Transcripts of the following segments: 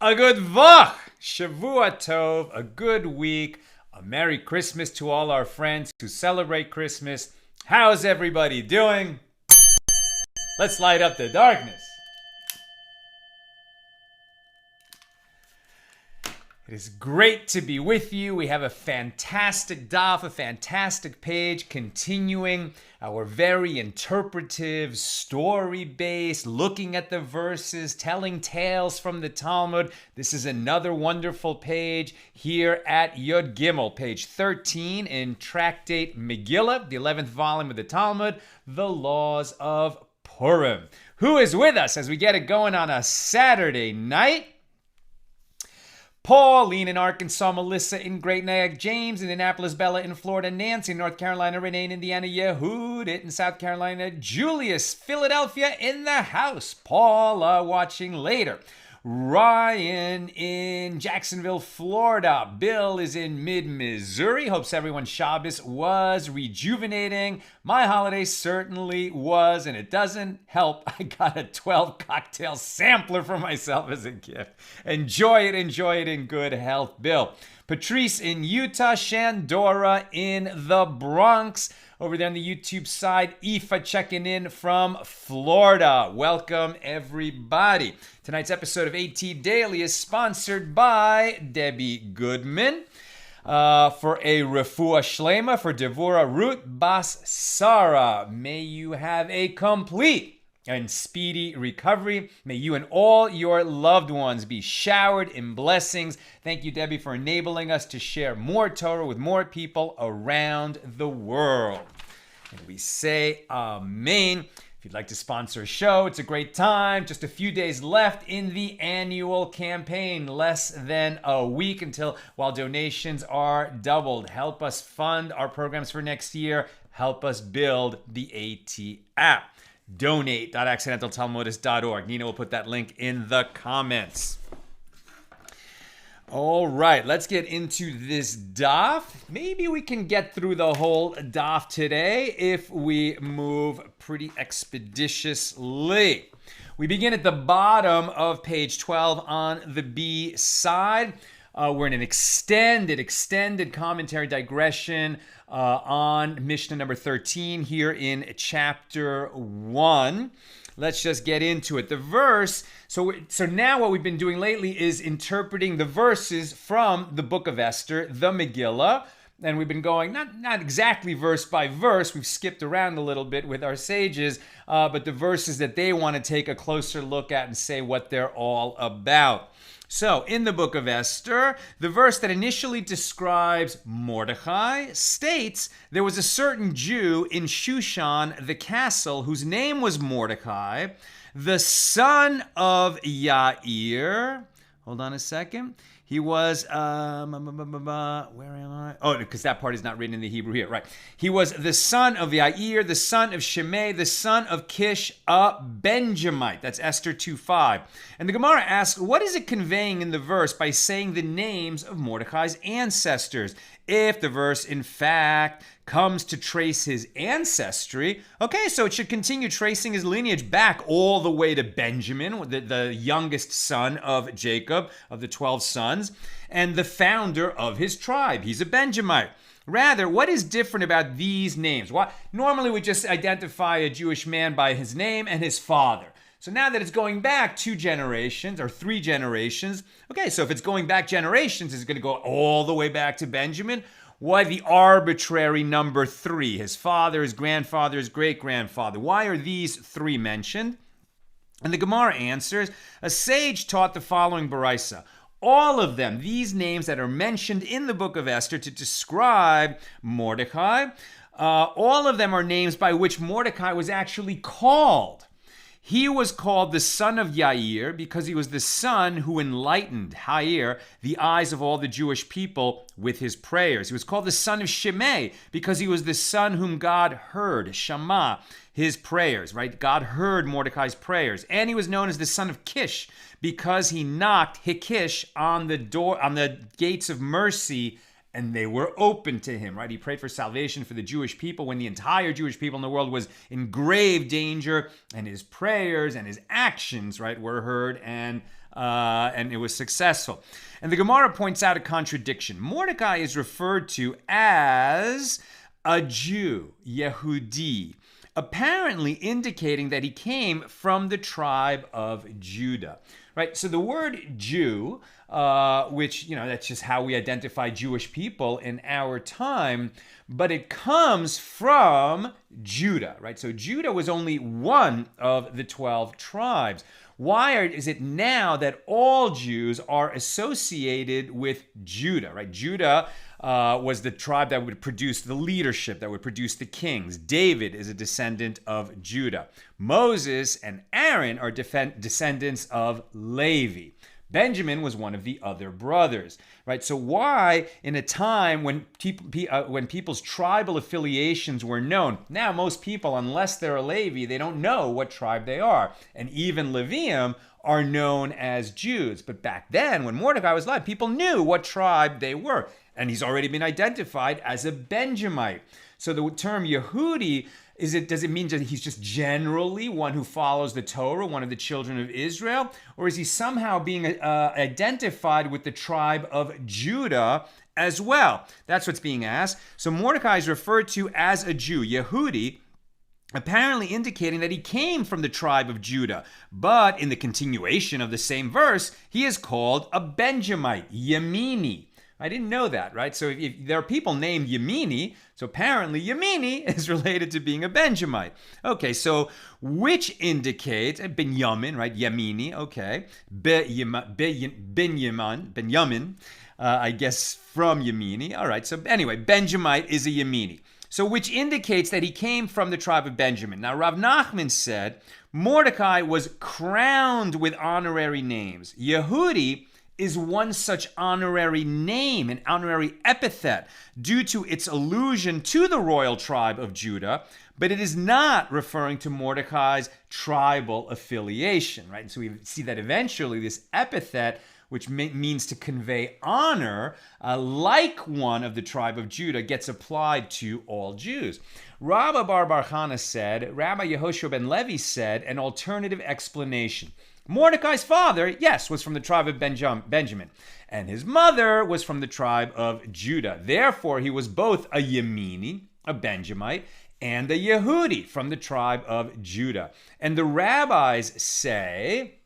A good vach, Shavua Tov, a good week, a Merry Christmas to all our friends who celebrate Christmas. How's everybody doing? Let's light up the darkness. It is great to be with you. We have a fantastic daf, a fantastic page, continuing our very interpretive, story-based, looking at the verses, telling tales from the Talmud. This is another wonderful page here at Yod Gimel, page 13 in Tractate Megillah, the 11th volume of the Talmud, the Laws of Purim. Who is with us as we get it going on a Saturday night? Pauline in Arkansas, Melissa in Great Neck, James in Annapolis, Bella in Florida, Nancy in North Carolina, Renee in Indiana, Yehudit in South Carolina, Julius, Philadelphia in the house, Paula watching later, Ryan in Jacksonville, Florida, Bill is in mid-Missouri, hopes everyone's Shabbos was rejuvenating. My holiday certainly was, and it doesn't help. I got a 12 cocktail sampler for myself as a gift. Enjoy it in good health, Bill. Patrice in Utah, Shandora in the Bronx. Over there on the YouTube side, Aoife checking in from Florida. Welcome, everybody. Tonight's episode of AT Daily is sponsored by Debbie Goodman. For a refuah shlema for Devora Ruth Bas Sarah. May you have a complete and speedy recovery. May you and all your loved ones be showered in blessings. Thank you, Debbie, for enabling us to share more Torah with more people around the world. And we say amen. If you'd like to sponsor a show, it's a great time. Just a few days left in the annual campaign. Less than a week while donations are doubled. Help us fund our programs for next year. Help us build the AT app. Donate.accidentaltalmudist.org. Nina will put that link in the comments. All right, let's get into this daf. Maybe we can get through the whole daf today if we move pretty expeditiously. We begin at the bottom of page 12 on the B side. We're in an extended commentary digression on Mishnah number 13 here in chapter 1. Let's just get into it. The verse, so now what we've been doing lately is interpreting the verses from the Book of Esther, the Megillah, and we've been going not exactly verse by verse. We've skipped around a little bit with our sages, but the verses that they want to take a closer look at and say what they're all about. So, in the Book of Esther, the verse that initially describes Mordecai states there was a certain Jew in Shushan, the castle, whose name was Mordecai, the son of Yair. Hold on a second. He was, where am I? Oh, because that part is not written in the Hebrew here, right. He was the son of Yair, the son of Shimei, the son of Kish, a Benjamite. That's Esther 2:5. And the Gemara asks, what is it conveying in the verse by saying the names of Mordecai's ancestors? If the verse, in fact, comes to trace his ancestry, okay, so it should continue tracing his lineage back all the way to Benjamin, the youngest son of Jacob, of the 12 sons, and the founder of his tribe. He's a Benjamite. Rather, what is different about these names? Normally we just identify a Jewish man by his name and his father. So now that it's going back 2 generations or 3 generations, okay, so if it's going back generations, it's going to go all the way back to Benjamin. Why the arbitrary number 3? His father, his grandfather, his great-grandfather. Why are these 3 mentioned? And the Gemara answers, a sage taught the following Baraisa. All of them, these names that are mentioned in the Book of Esther to describe Mordecai, all of them are names by which Mordecai was actually called. He was called the son of Yair because he was the son who enlightened, Yair, the eyes of all the Jewish people with his prayers. He was called the son of Shimei because he was the son whom God heard, Shama, his prayers, right? God heard Mordecai's prayers. And he was known as the son of Kish because he knocked Hikish on the door, on the gates of mercy, and they were open to him, right? He prayed for salvation for the Jewish people when the entire Jewish people in the world was in grave danger, and his prayers and his actions, right, were heard and and it was successful. And the Gemara points out a contradiction. Mordecai is referred to as a Jew, Yehudi, apparently indicating that he came from the tribe of Judah. Right, so the word Jew, which, that's just how we identify Jewish people in our time, but it comes from Judah, right? So Judah was only one of the 12 tribes. Why is it now that all Jews are associated with Judah, right? Judah was the tribe that would produce the leadership, that would produce the kings. David is a descendant of Judah. Moses and Aaron are descendants of Levi. Benjamin was one of the other brothers, right? So why, in a time when people's tribal affiliations were known, now most people, unless they're a Levi, they don't know what tribe they are. And even Levium are known as Jews. But back then, when Mordecai was alive, people knew what tribe they were. And he's already been identified as a Benjamite. So the term Yehudi, does it mean that he's just generally one who follows the Torah, one of the children of Israel? Or is he somehow being identified with the tribe of Judah as well? That's what's being asked. So Mordecai is referred to as a Jew, Yehudi, apparently indicating that he came from the tribe of Judah. But in the continuation of the same verse, he is called a Benjamite, Yemini. I didn't know that, right? So if there are people named Yemini, so apparently Yemini is related to being a Benjamite. Okay, so which indicates, Benjamin, right? Yemini, okay. Benjamin, I guess from Yemini. All right, so anyway, Benjamite is a Yemini. So which indicates that he came from the tribe of Benjamin. Now, Rav Nachman said Mordecai was crowned with honorary names. Yehudi is one such honorary name, an honorary epithet, due to its allusion to the royal tribe of Judah, but it is not referring to Mordecai's tribal affiliation, right? And so we see that eventually this epithet, which means to convey honor, like one of the tribe of Judah, gets applied to all Jews. Rabbi Bar Chana said, Rabbi Yehoshua ben Levi said, an alternative explanation. Mordecai's father, yes, was from the tribe of Benjamin, and his mother was from the tribe of Judah. Therefore, he was both a Yemini, a Benjamite, and a Yehudi from the tribe of Judah. And the rabbis say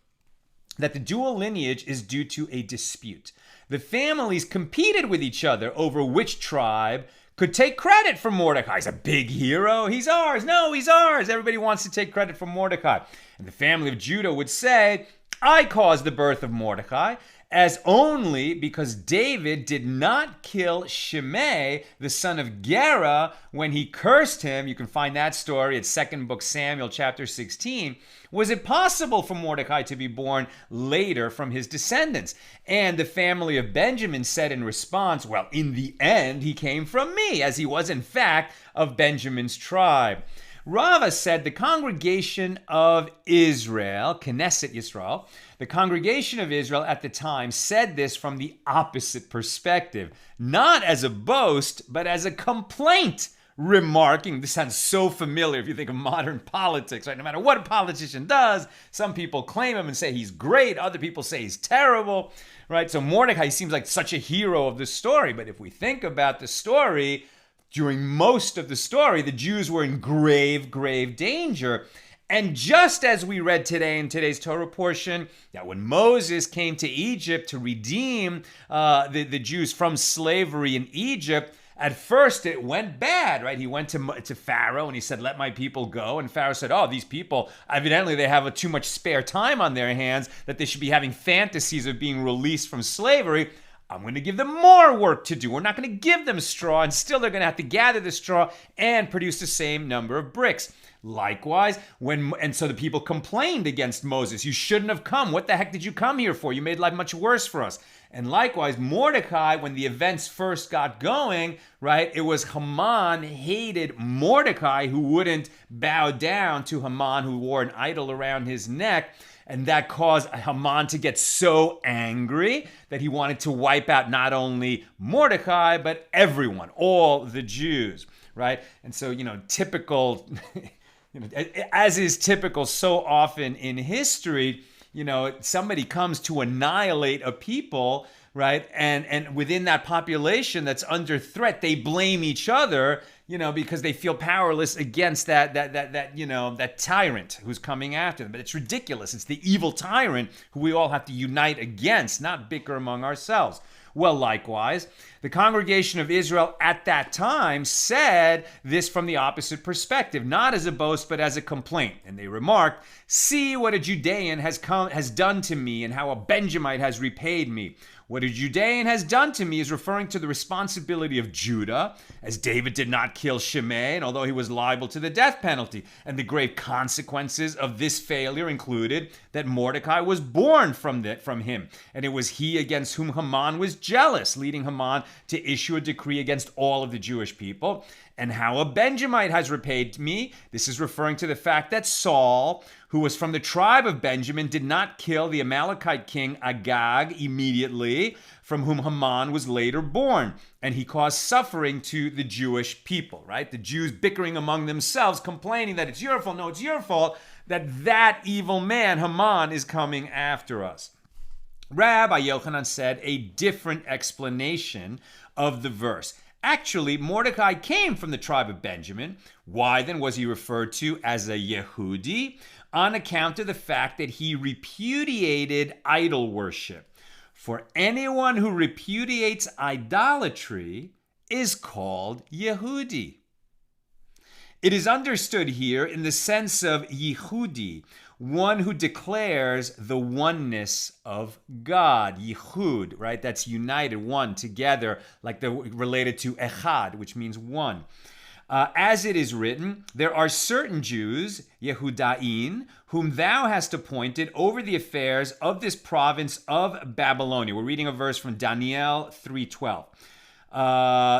that the dual lineage is due to a dispute. The families competed with each other over which tribe could take credit for Mordecai. He's a big hero. He's ours. No, he's ours. Everybody wants to take credit for Mordecai. And the family of Judah would say, I caused the birth of Mordecai, as only because David did not kill Shimei, the son of Gera, when he cursed him. You can find that story at 2nd Book Samuel, chapter 16. Was it possible for Mordecai to be born later from his descendants? And the family of Benjamin said in response, well, in the end, he came from me, as he was, in fact, of Benjamin's tribe. Rava said the congregation of Israel, Knesset Yisrael, the congregation of Israel at the time said this from the opposite perspective, not as a boast, but as a complaint, remarking, this sounds so familiar if you think of modern politics, right? No matter what a politician does, some people claim him and say he's great, other people say he's terrible, right? So Mordecai seems like such a hero of the story, but if we think about the story, during most of the story, the Jews were in grave, grave danger. And just as we read today in today's Torah portion, that when Moses came to Egypt to redeem the Jews from slavery in Egypt, at first it went bad, right? He went to Pharaoh and he said, let my people go. And Pharaoh said, oh, these people, evidently they have too much spare time on their hands, that they should be having fantasies of being released from slavery. I'm going to give them more work to do. We're not going to give them straw, and still they're going to have to gather the straw and produce the same number of bricks. Likewise, and so the people complained against Moses. You shouldn't have come. What the heck did you come here for? You made life much worse for us. And likewise, Mordecai, when the events first got going, right, it was Haman hated Mordecai, who wouldn't bow down to Haman, who wore an idol around his neck. And that caused Haman to get so angry that he wanted to wipe out not only Mordecai, but everyone, all the Jews, right? And so, typical, as is typical so often in history, somebody comes to annihilate a people, right? And within that population that's under threat, they blame each other, because they feel powerless against that tyrant who's coming after them. But it's ridiculous. It's the evil tyrant who we all have to unite against, not bicker among ourselves. Well, likewise, the congregation of Israel at that time said this from the opposite perspective, not as a boast, but as a complaint. And they remarked, "See what a Judean has done to me, and how a Benjamite has repaid me. What a Judean has done to me," is referring to the responsibility of Judah, as David did not kill Shimei, and although he was liable to the death penalty. And the grave consequences of this failure included that Mordecai was born from him, and it was he against whom Haman was jealous, leading Haman to issue a decree against all of the Jewish people. And how a Benjamite has repaid me, this is referring to the fact that Saul, who was from the tribe of Benjamin, did not kill the Amalekite king Agag immediately, from whom Haman was later born. And he caused suffering to the Jewish people, right? The Jews bickering among themselves, complaining that it's your fault, no, it's your fault, that evil man, Haman, is coming after us. Rabbi Yochanan said a different explanation of the verse. Actually, Mordecai came from the tribe of Benjamin. Why then was he referred to as a Yehudi? On account of the fact that he repudiated idol worship. For anyone who repudiates idolatry is called Yehudi. It is understood here in the sense of Yehudi, one who declares the oneness of God. Yichud, right? That's united, one, together, like related to echad, which means one. As it is written, there are certain Jews, Yehudain, whom thou hast appointed over the affairs of this province of Babylonia. We're reading a verse from Daniel 3:12.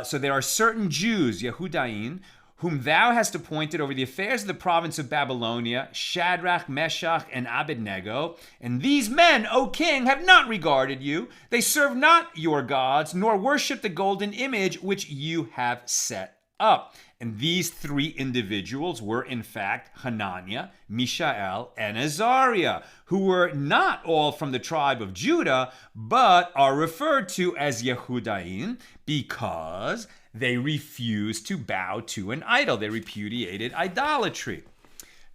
So there are certain Jews, Yehudain, whom thou hast appointed over the affairs of the province of Babylonia, Shadrach, Meshach, and Abednego. And these men, O king, have not regarded you. They serve not your gods, nor worship the golden image which you have set up. And these three individuals were, in fact, Hananiah, Mishael, and Azariah, who were not all from the tribe of Judah, but are referred to as Yehudaim because they refused to bow to an idol. They repudiated idolatry.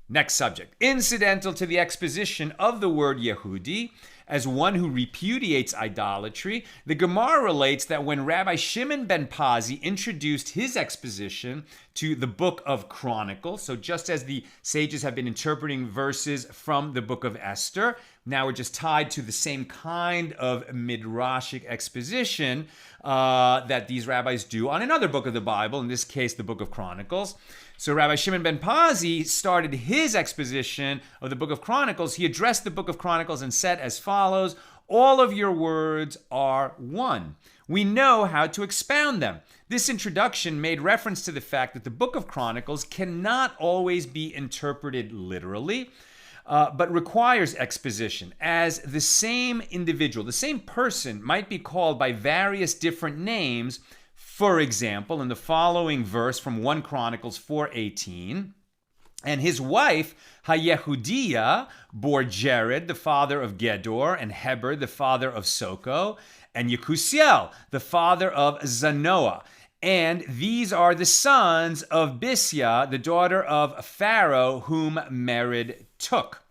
Next subject. Incidental to the exposition of the word Yehudi, as one who repudiates idolatry, the Gemara relates that when Rabbi Shimon ben Pazi introduced his exposition to the Book of Chronicles, so just as the sages have been interpreting verses from the Book of Esther, now we're just tied to the same kind of midrashic exposition that these rabbis do on another book of the Bible, in this case, the Book of Chronicles. So Rabbi Shimon ben Pazi started his exposition of the Book of Chronicles. He addressed the Book of Chronicles and said as follows, all of your words are one. We know how to expound them. This introduction made reference to the fact that the Book of Chronicles cannot always be interpreted literally, but requires exposition, as the same individual, the same person might be called by various different names. For example, in the following verse from 1 Chronicles 4:18, and his wife, Hayehudiah, bore Jared, the father of Gedor, and Heber, the father of Soko, and Yekusiel, the father of Zanoah. And these are the sons of Bisya, the daughter of Pharaoh, whom Mered took.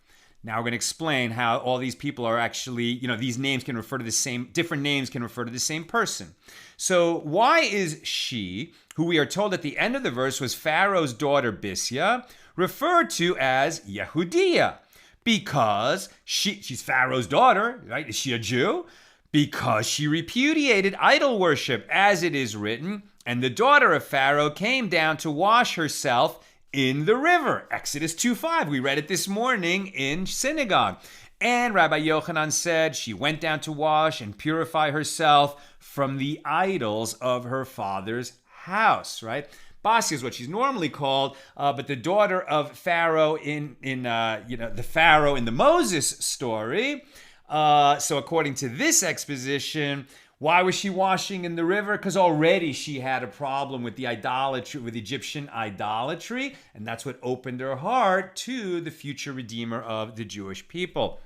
Now we're going to explain how all these people are actually, these names can refer to the same, different names can refer to the same person. So why is she, who we are told at the end of the verse was Pharaoh's daughter Bisya, referred to as Yehudiah? Because she's Pharaoh's daughter, right? Is she a Jew? Because she repudiated idol worship, as it is written, and the daughter of Pharaoh came down to wash herself in the river. Exodus 2:5. We read it this morning in synagogue. And Rabbi Yochanan said she went down to wash and purify herself from the idols of her father's house, right? Basi is what she's normally called, but the daughter of Pharaoh in the Pharaoh in the Moses story. So according to this exposition, why was she washing in the river? Because already she had a problem with the idolatry, with Egyptian idolatry, and that's what opened her heart to the future redeemer of the Jewish people.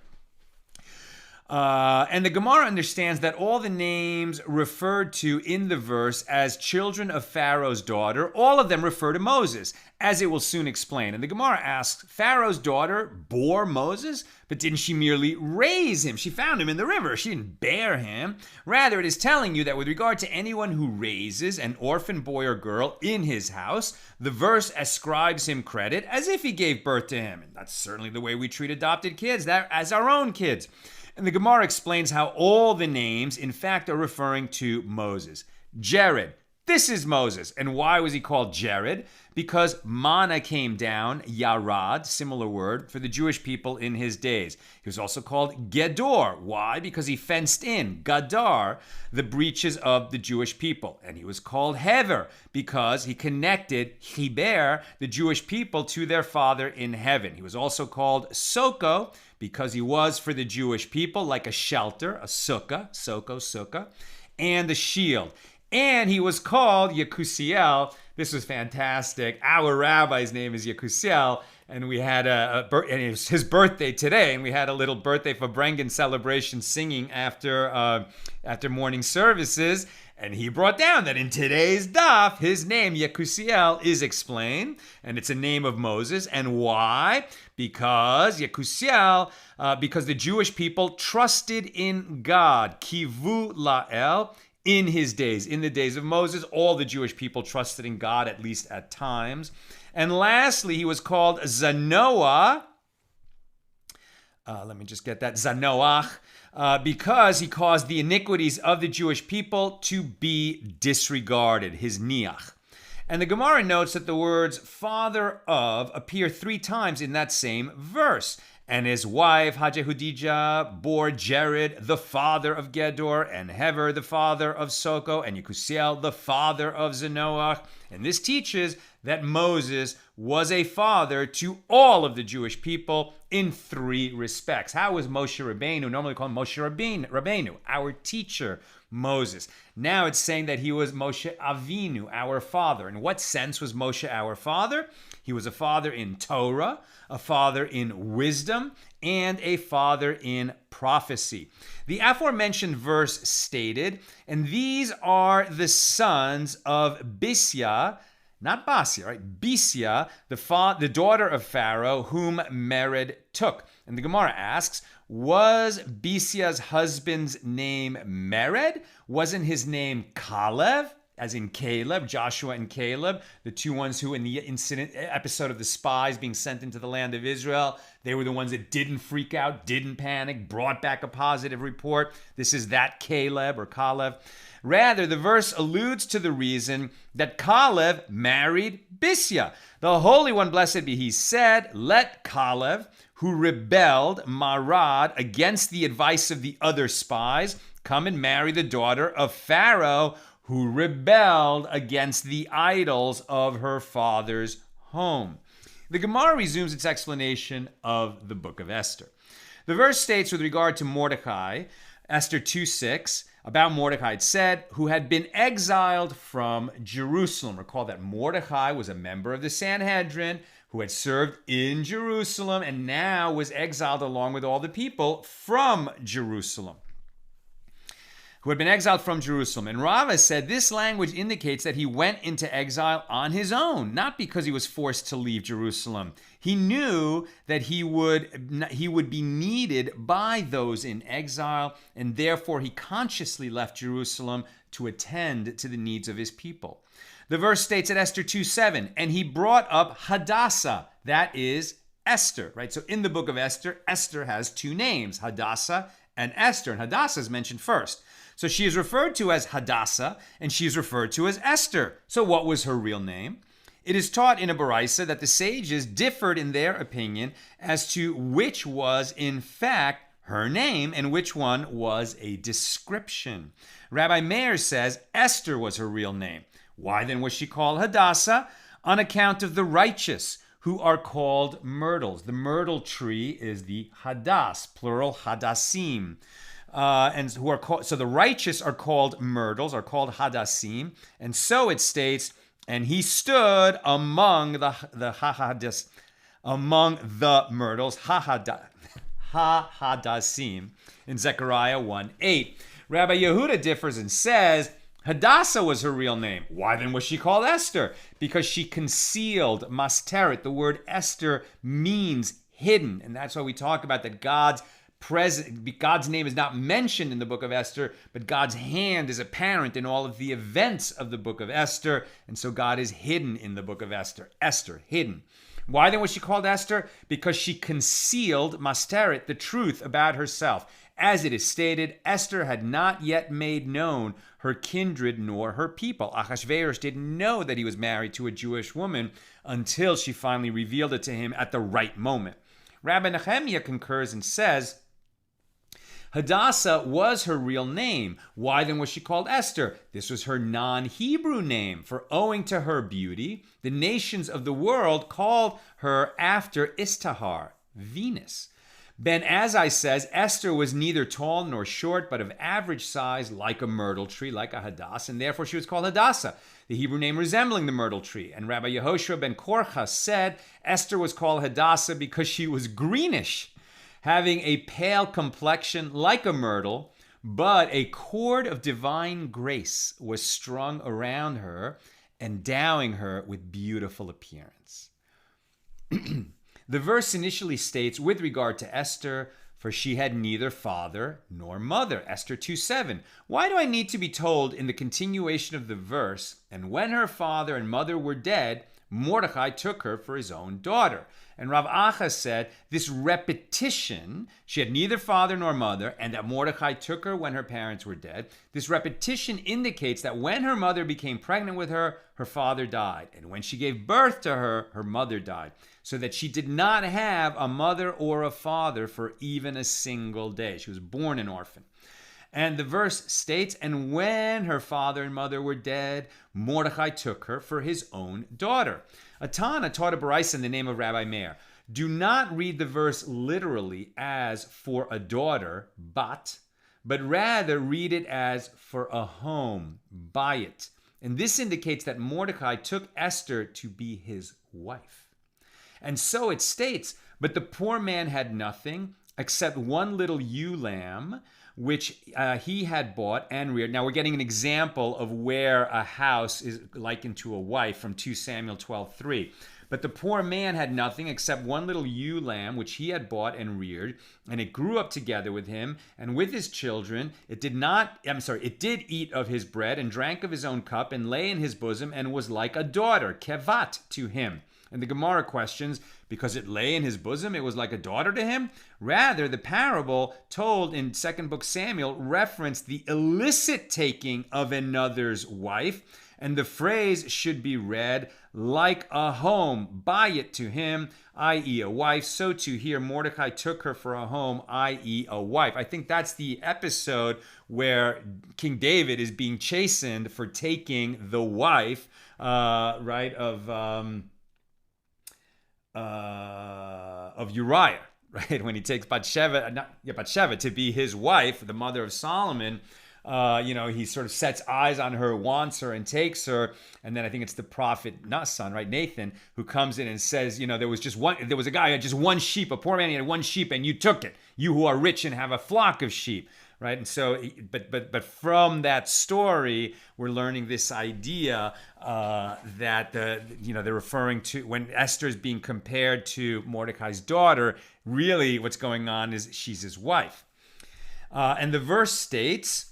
And the Gemara understands that all the names referred to in the verse as children of Pharaoh's daughter, all of them refer to Moses, as it will soon explain. And the Gemara asks, Pharaoh's daughter bore Moses, but didn't she merely raise him? She found him in the river. She didn't bear him. Rather, it is telling you that with regard to anyone who raises an orphan boy or girl in his house, the verse ascribes him credit as if he gave birth to him. And that's certainly the way we treat adopted kids, that as our own kids. And the Gemara explains how all the names, in fact, are referring to Moses. Jared, this is Moses. And why was he called Jared? Because manna came down, yarad, similar word, for the Jewish people in his days. He was also called Gedor. Why? Because he fenced in, gadar, the breaches of the Jewish people. And he was called Hever because he connected, chiber, the Jewish people to their Father in heaven. He was also called Soko because he was for the Jewish people like a shelter, a sukkah, sukkah, and the shield. And he was called Yekusiel. This was fantastic. Our rabbi's name is Yekusiel, and we had and it was his birthday today, and we had a little birthday for Brengen celebration singing after morning services. And he brought down that in today's daf, his name, Yekusiel, is explained, and it's a name of Moses. And why? Because Yekusiel, because the Jewish people trusted in God, kivu la'el, in his days. In the days of Moses, all the Jewish people trusted in God, at least at times. And lastly, he was called Zanoah. Let me just get that. Zanoach. Because he caused the iniquities of the Jewish people to be disregarded, his niach. And the Gemara notes that the words father of appear 3 times in that same verse. And his wife, Hajehudijah, bore Jared, the father of Gedor, and Hever, the father of Soko, and Yekusiel, the father of Zanoach. And this teaches that Moses was a father to all of the Jewish people in 3 respects. How was Moshe Rabbeinu, normally called Moshe Rabbeinu, our teacher, Moses? Now it's saying that he was Moshe Avinu, our father. In what sense was Moshe our father? He was a father in Torah, a father in wisdom, and a father in prophecy. The aforementioned verse stated, and these are the sons of Bisya, not Basia, right? Bisya, the daughter of Pharaoh, whom Mered took. And the Gemara asks, was Bisya's husband's name Mered? Wasn't his name Kalev? As in Caleb, Joshua and Caleb, the 2 ones who in the episode of the spies being sent into the land of Israel, they were the ones that didn't freak out, didn't panic, brought back a positive report. This is that Caleb or Kalev. Rather, the verse alludes to the reason that Kalev married Bisya. The Holy One, blessed be he, said, let Kalev, who rebelled, marad, against the advice of the other spies, come and marry the daughter of Pharaoh, who rebelled against the idols of her father's home. The Gemara resumes its explanation of the Book of Esther. The verse states with regard to Mordecai, Esther 2:6, about Mordecai, it said, who had been exiled from Jerusalem. Recall that Mordecai was a member of the Sanhedrin who had served in Jerusalem and now was exiled along with all the people from Jerusalem. Who had been exiled from Jerusalem. And Rava said this language indicates that he went into exile on his own, not because he was forced to leave Jerusalem. He knew that he would be needed by those in exile, and therefore he consciously left Jerusalem to attend to the needs of his people. The verse states at Esther 2:7, and he brought up Hadassah, that is Esther, right? So in the book of Esther, Esther has 2 names, Hadassah and Esther, and Hadassah is mentioned first. So she is referred to as Hadassah, and she is referred to as Esther. So what was her real name? It is taught in a Baraisa that the sages differed in their opinion as to which was in fact her name and which one was a description. Rabbi Meir says Esther was her real name. Why then was she called Hadassah? On account of the righteous, who are called myrtles. The myrtle tree is the Hadass, plural Hadassim. And who are called, so the righteous are called myrtles, are called hadassim, and so it states, and he stood among the myrtles, ha-hadassim in Zechariah 1:8. Rabbi Yehuda differs and says Hadassah was her real name. Why then was she called Esther? Because she concealed, masteret. The word Esther means hidden. And that's why we talk about that God's name is not mentioned in the Book of Esther, but God's hand is apparent in all of the events of the Book of Esther. And so God is hidden in the Book of Esther. Esther, hidden. Why then was she called Esther? Because she concealed, masteret, the truth about herself. As it is stated, Esther had not yet made known her kindred nor her people. Ahasuerus didn't know that he was married to a Jewish woman until she finally revealed it to him at the right moment. Rabbi Nehemiah concurs and says, Hadassah was her real name. Why then was she called Esther? This was her non-Hebrew name, for owing to her beauty, the nations of the world called her after Istahar, Venus. Ben Azai says Esther was neither tall nor short, but of average size, like a myrtle tree, like a hadassah, and therefore she was called Hadassah, the Hebrew name resembling the myrtle tree. And Rabbi Yehoshua ben Korcha said Esther was called Hadassah because she was greenish, having a pale complexion like a myrtle, but a cord of divine grace was strung around her, endowing her with beautiful appearance. The verse initially states, with regard to Esther, for she had neither father nor mother. Esther 2:7. Why do I need to be told in the continuation of the verse, and when her father and mother were dead, Mordecai took her for his own daughter? And Rav Acha said, this repetition, she had neither father nor mother, and that Mordecai took her when her parents were dead, this repetition indicates that when her mother became pregnant with her, her father died. And when she gave birth to her, her mother died. So that she did not have a mother or a father for even a single day. She was born an orphan. And the verse states, and when her father and mother were dead, Mordecai took her for his own daughter. Atana taught a baraisa in the name of Rabbi Meir. Do not read the verse literally as for a daughter, but rather read it as for a home, bayit. And this indicates that Mordecai took Esther to be his wife. And so it states, but the poor man had nothing except one little ewe lamb, which he had bought and reared. Now we're getting an example of where a house is likened to a wife from 2 Samuel 12:3. But the poor man had nothing except one little ewe lamb, which he had bought and reared, and it grew up together with him and with his children. It did eat of his bread and drank of his own cup and lay in his bosom and was like a daughter, kevat, to him. And the Gemara questions, because it lay in his bosom, it was like a daughter to him? Rather, the parable told in 2nd Book Samuel referenced the illicit taking of another's wife, and the phrase should be read like a home, buy it to him, i.e. a wife. So too here, Mordecai took her for a home, i.e. a wife. I think that's the episode where King David is being chastened for taking the wife, of Uriah, right? When he takes Bathsheba to be his wife, the mother of Solomon, he sort of sets eyes on her, wants her, and takes her. And then I think it's the prophet Nathan, right, Nathan, who comes in and says, there was a guy who had just one sheep, a poor man, he had one sheep, and you took it. You who are rich and have a flock of sheep. Right, and so, but from that story, we're learning this idea that they're referring to when Esther is being compared to Mordecai's daughter. Really, what's going on is she's his wife, and the verse states.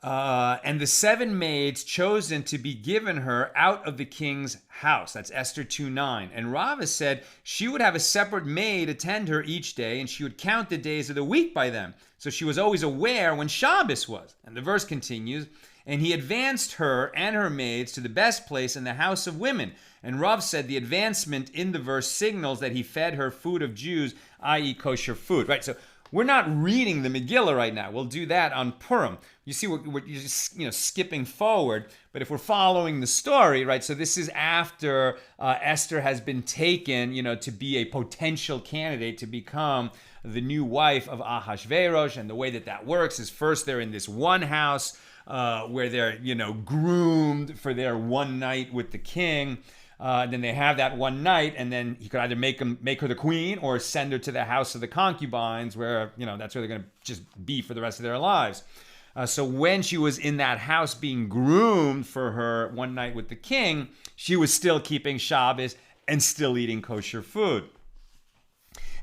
And the 7 maids chosen to be given her out of the king's house. That's Esther 2:9. And Rava said she would have a separate maid attend her each day, and she would count the days of the week by them. So she was always aware when Shabbos was. And the verse continues, and he advanced her and her maids to the best place in the house of women. And Rav said the advancement in the verse signals that he fed her food of Jews, i.e. kosher food. Right, so we're not reading the Megillah right now. We'll do that on Purim. You see, we're just skipping forward. But if we're following the story, right? So this is after Esther has been taken, to be a potential candidate to become the new wife of Ahasuerus. And the way that works is first they're in this one house where they're, groomed for their one night with the king. Then they have that one night, and then he could either make her the queen or send her to the house of the concubines, where that's where they're going to just be for the rest of their lives. So when she was in that house being groomed for her one night with the king, she was still keeping Shabbos and still eating kosher food.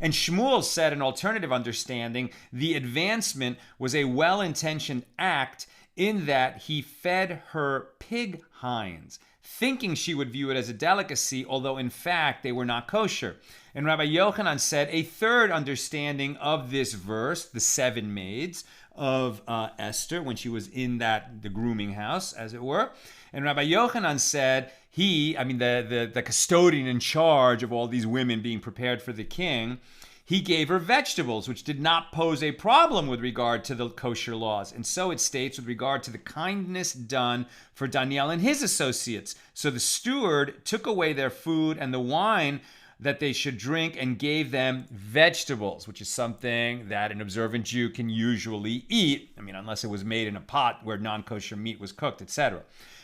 And Shmuel said an alternative understanding, the advancement was a well-intentioned act in that he fed her pig hinds, thinking she would view it as a delicacy, although in fact they were not kosher. And Rabbi Yochanan said a third understanding of this verse, the 7 maids of Esther, when she was in the grooming house, as it were. And Rabbi Yochanan said the custodian in charge of all these women being prepared for the king, he gave her vegetables, which did not pose a problem with regard to the kosher laws. And so it states with regard to the kindness done for Daniel and his associates. So the steward took away their food and the wine that they should drink and gave them vegetables, which is something that an observant Jew can usually eat. Unless it was made in a pot where non-kosher meat was cooked, etc.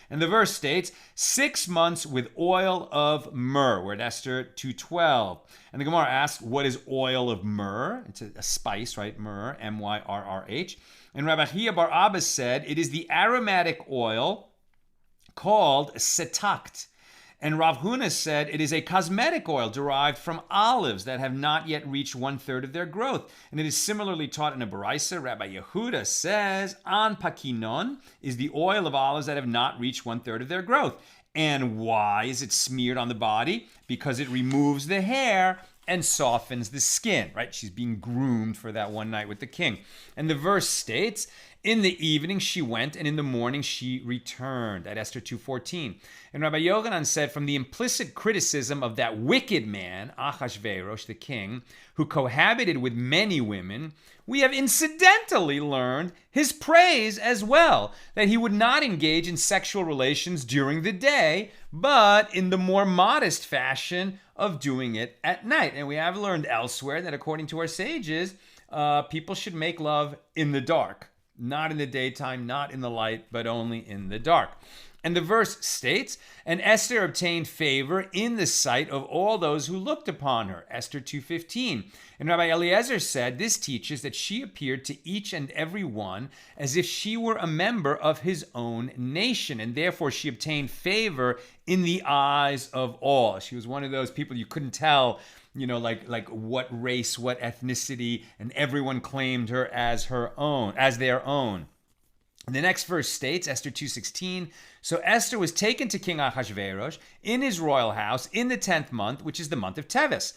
And the verse states, 6 months with oil of myrrh. We're at Esther 2:12. And the Gemara asks, what is oil of myrrh? It's a spice, right? Myrrh, M-Y-R-R-H. And Rabbi Chia bar Abba said, it is the aromatic oil called setakt. And Rav Huna said it is a cosmetic oil derived from olives that have not yet reached 1/3 of their growth. And it is similarly taught in a Baraisa. Rabbi Yehuda says, an pakinon is the oil of olives that have not reached 1/3 of their growth. And why is it smeared on the body? Because it removes the hair and softens the skin, right? She's being groomed for that one night with the king. And the verse states, in the evening she went, and in the morning she returned, at Esther 2:14. And Rabbi Yochanan said, from the implicit criticism of that wicked man, Achashverosh, the king, who cohabited with many women, we have incidentally learned his praise as well, that he would not engage in sexual relations during the day, but in the more modest fashion of doing it at night. And we have learned elsewhere that according to our sages, people should make love in the dark. Not in the daytime, not in the light, but only in the dark. And the verse states, and Esther obtained favor in the sight of all those who looked upon her. Esther 2:15. And Rabbi Eliezer said, this teaches that she appeared to each and every one as if she were a member of his own nation. And therefore she obtained favor in the eyes of all. She was one of those people you couldn't tell, like what race, what ethnicity, and everyone claimed her as their own. The next verse states, Esther 2:16, so Esther was taken to King Ahasuerus in his royal house in the 10th month, which is the month of Teves.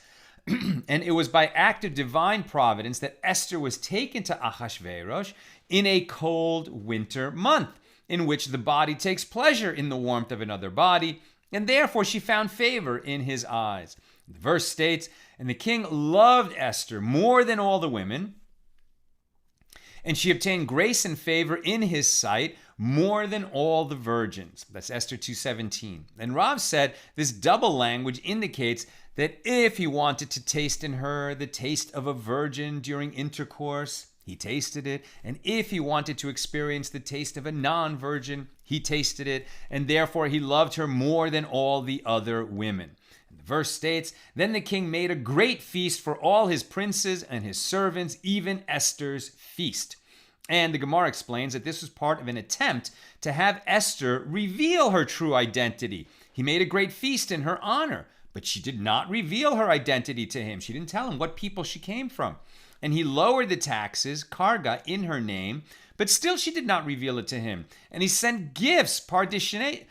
And it was by act of divine providence that Esther was taken to Ahasuerus in a cold winter month, in which the body takes pleasure in the warmth of another body, and therefore she found favor in his eyes. The verse states, and the king loved Esther more than all the women, and she obtained grace and favor in his sight more than all the virgins. That's Esther 2:17. And Rav said this double language indicates that if he wanted to taste in her the taste of a virgin during intercourse, he tasted it. And if he wanted to experience the taste of a non-virgin, he tasted it. And therefore he loved her more than all the other women. The verse states, then the king made a great feast for all his princes and his servants, even Esther's feast. And the Gemara explains that this was part of an attempt to have Esther reveal her true identity. He made a great feast in her honor, but she did not reveal her identity to him. She didn't tell him what people she came from. And he lowered the taxes, karga, in her name, but still she did not reveal it to him. And he sent gifts, pardishinei,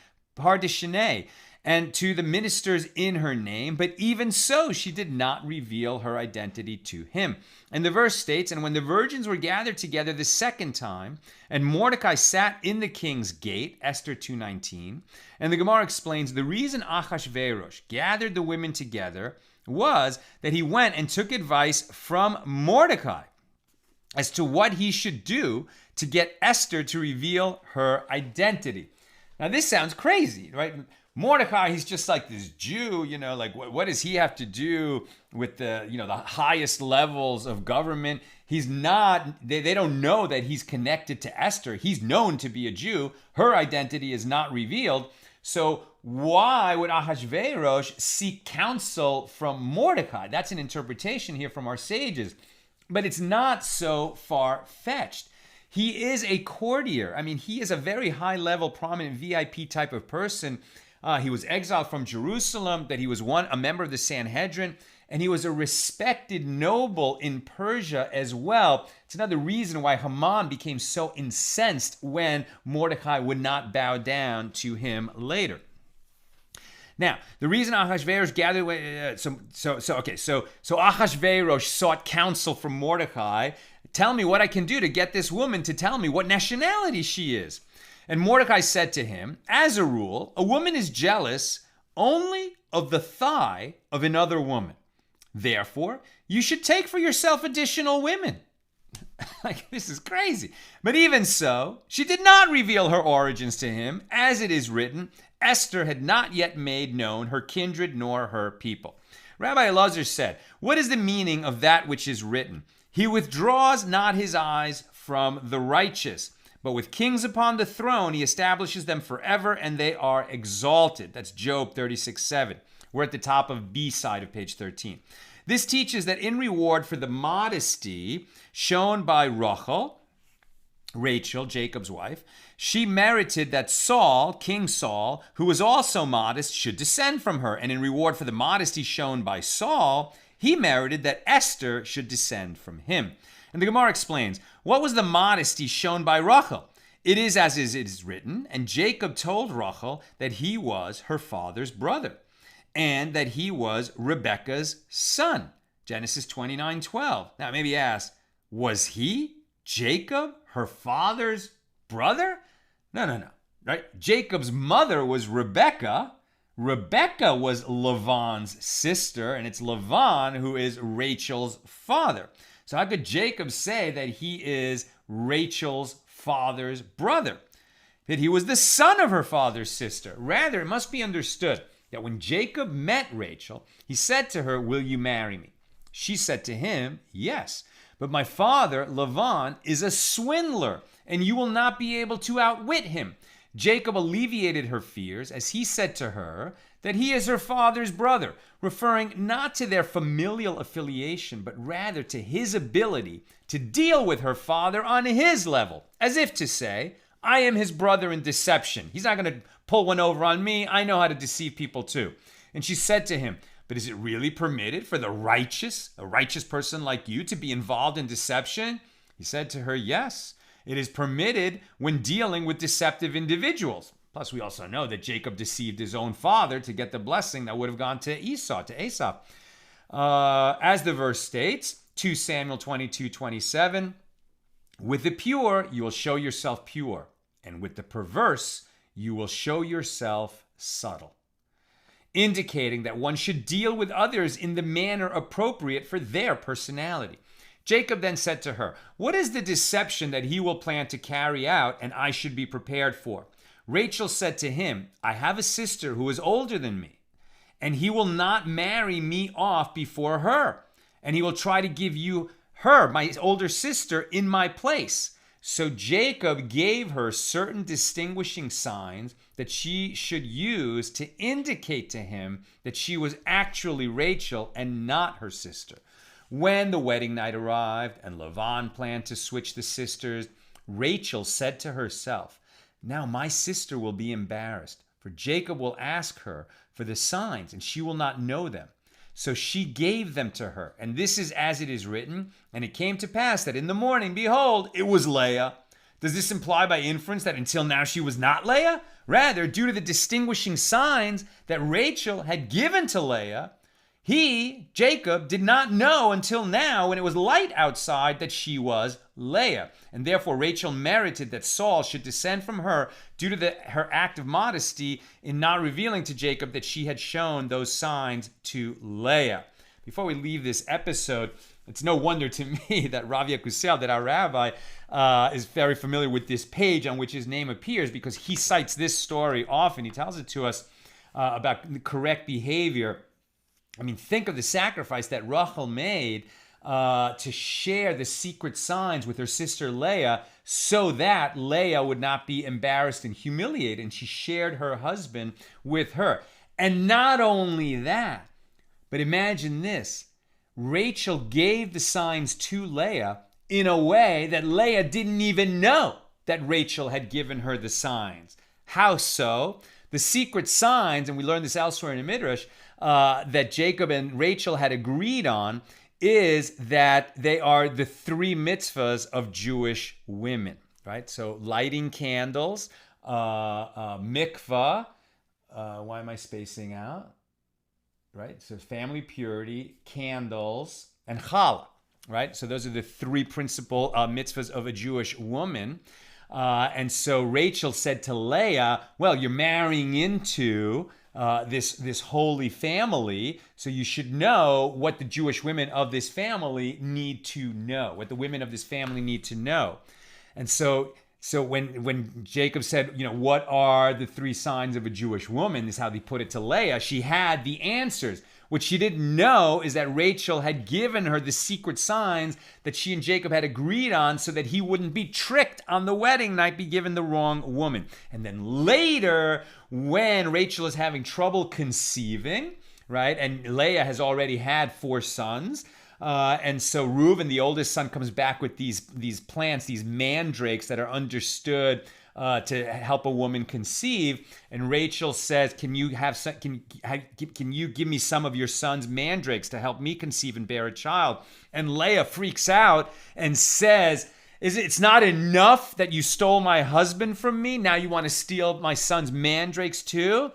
and to the ministers in her name, but even so she did not reveal her identity to him. And the verse states, and when the virgins were gathered together the second time, and Mordecai sat in the king's gate, Esther 2:19, and the Gemara explains the reason Ahasuerus gathered the women together was that he went and took advice from Mordecai as to what he should do to get Esther to reveal her identity. Now this sounds crazy, right? Mordecai, he's just like this Jew, like what does he have to do with the highest levels of government? He's not, they don't know that he's connected to Esther. He's known to be a Jew. Her identity is not revealed. So why would Ahasuerus seek counsel from Mordecai? That's an interpretation here from our sages. But it's not so far-fetched. He is a courtier. I mean, he is a very high-level, prominent VIP type of person. He was exiled from Jerusalem, that he was a member of the Sanhedrin, and he was a respected noble in Persia as well. It's another reason why Haman became so incensed when Mordecai would not bow down to him later. Now, the reason Ahasuerus gathered, so Ahasuerus sought counsel from Mordecai. Tell me what I can do to get this woman to tell me what nationality she is. And Mordecai said to him, as a rule, a woman is jealous only of the thigh of another woman. Therefore, you should take for yourself additional women. Like, this is crazy. But even so, she did not reveal her origins to him, as it is written, Esther had not yet made known her kindred nor her people. Rabbi Elazar said, what is the meaning of that which is written? He withdraws not his eyes from the righteous, but with kings upon the throne, he establishes them forever, and they are exalted. That's Job 36:7. We're at the top of B side of page 13. This teaches that in reward for the modesty shown by Rachel, Jacob's wife, she merited that Saul, King Saul, who was also modest, should descend from her. And in reward for the modesty shown by Saul, he merited that Esther should descend from him. And the Gemara explains, what was the modesty shown by Rachel? It is as it is written, and Jacob told Rachel that he was her father's brother, and that he was Rebekah's son. Genesis 29:12. Now, maybe ask, was he, Jacob, her father's brother? No. Right? Jacob's mother was Rebekah. Rebekah was Laban's sister, and it's Laban who is Rachel's father. So how could Jacob say that he is Rachel's father's brother? That he was the son of her father's sister. Rather, it must be understood that when Jacob met Rachel, he said to her, will you marry me? She said to him, yes. But my father, Laban, is a swindler, and you will not be able to outwit him. Jacob alleviated her fears as he said to her that he is her father's brother, referring not to their familial affiliation, but rather to his ability to deal with her father on his level, as if to say, I am his brother in deception. He's not going to pull one over on me. I know how to deceive people too. And she said to him, but is it really permitted for a righteous person like you to be involved in deception? He said to her, yes, it is permitted when dealing with deceptive individuals. Plus, we also know that Jacob deceived his own father to get the blessing that would have gone to Esau. As the verse states, 2 Samuel 22:27, with the pure, you will show yourself pure, and with the perverse, you will show yourself subtle. Indicating that one should deal with others in the manner appropriate for their personality. Jacob then said to her, what is the deception that he will plan to carry out and I should be prepared for? Rachel said to him, I have a sister who is older than me, and he will not marry me off before her, and he will try to give you her, my older sister, in my place. So Jacob gave her certain distinguishing signs that she should use to indicate to him that she was actually Rachel and not her sister. When the wedding night arrived and Laban planned to switch the sisters, Rachel said to herself, now my sister will be embarrassed, for Jacob will ask her for the signs, and she will not know them. So she gave them to her. And this is as it is written, and it came to pass that in the morning, behold, it was Leah. Does this imply by inference that until now she was not Leah? Rather, due to the distinguishing signs that Rachel had given to Leah, he, Jacob, did not know until now when it was light outside that she was Leah. And therefore Rachel merited that Saul should descend from her due to her act of modesty in not revealing to Jacob that she had shown those signs to Leah. Before we leave this episode, it's no wonder to me that Rav Yakusel, that our rabbi, is very familiar with this page on which his name appears, because he cites this story often. He tells it to us about the correct behavior. I mean, think of the sacrifice that Rachel made to share the secret signs with her sister Leah so that Leah would not be embarrassed and humiliated. And she shared her husband with her. And not only that, but imagine this. Rachel gave the signs to Leah in a way that Leah didn't even know that Rachel had given her the signs. How so? The secret signs, and we learned this elsewhere in the Midrash, that Jacob and Rachel had agreed on is that they are the 3 mitzvahs of Jewish women, right? So lighting candles, mikvah, why am I spacing out? Right? So family purity, candles, and challah, right? So those are the 3 principal mitzvahs of a Jewish woman. And so Rachel said to Leah, well, you're marrying into this holy family, so you should know what the Jewish women of this family need to know, what the women of this family need to know. And so when Jacob said, what are the 3 signs of a Jewish woman, this is how they put it to Leah, she had the answers. What she didn't know is that Rachel had given her the secret signs that she and Jacob had agreed on so that he wouldn't be tricked on the wedding night, be given the wrong woman. And then later, when Rachel is having trouble conceiving, right, and Leah has already had 4 sons, and so Reuben, the oldest son, comes back with these plants, these mandrakes that are understood to help a woman conceive. And Rachel says, can you give me some of your son's mandrakes to help me conceive and bear a child? And Leah freaks out and says, it's not enough that you stole my husband from me? Now you want to steal my son's mandrakes too?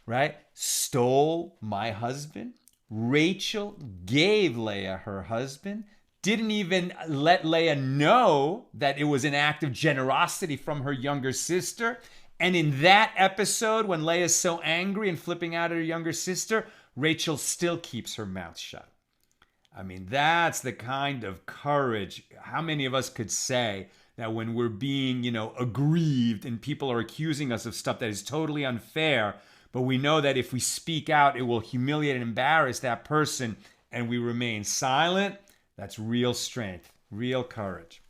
Right? Stole my husband? Rachel gave Leah her husband, didn't even let Leah know that it was an act of generosity from her younger sister. And in that episode, when Leah's so angry and flipping out at her younger sister, Rachel still keeps her mouth shut. I mean, that's the kind of courage. How many of us could say that when we're being, aggrieved and people are accusing us of stuff that is totally unfair, but we know that if we speak out, it will humiliate and embarrass that person, and we remain silent? That's real strength, real courage.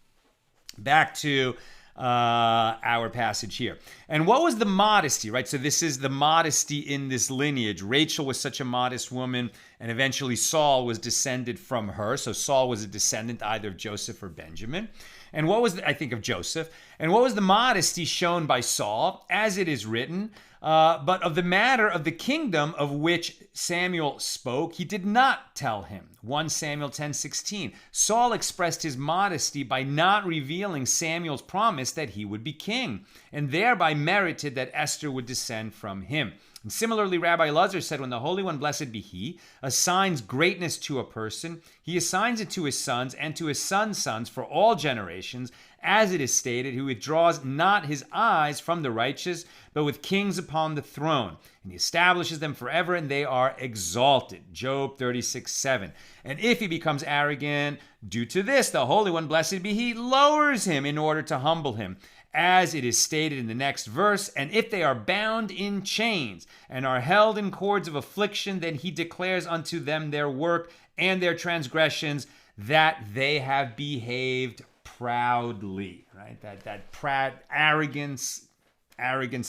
Back to our passage here. And what was the modesty, right? So this is the modesty in this lineage. Rachel was such a modest woman, and eventually Saul was descended from her. So Saul was a descendant either of Joseph or Benjamin. And what was, I think of Joseph, and what was the modesty shown by Saul, as it is written, but of the matter of the kingdom of which Samuel spoke, he did not tell him. 1 Samuel 10:16. Saul expressed his modesty by not revealing Samuel's promise that he would be king, and thereby merited that Esther would descend from him. And similarly, Rabbi Elazar said, when the Holy One, blessed be he, assigns greatness to a person, he assigns it to his sons and to his sons' sons for all generations, as it is stated, who withdraws not his eyes from the righteous, but with kings upon the throne. And he establishes them forever, and they are exalted. Job 36:7. And if he becomes arrogant, due to this, the Holy One, blessed be he, lowers him in order to humble him, as it is stated in the next verse. And if they are bound in chains and are held in cords of affliction, then he declares unto them their work and their transgressions, that they have behaved proudly, right? That proud arrogance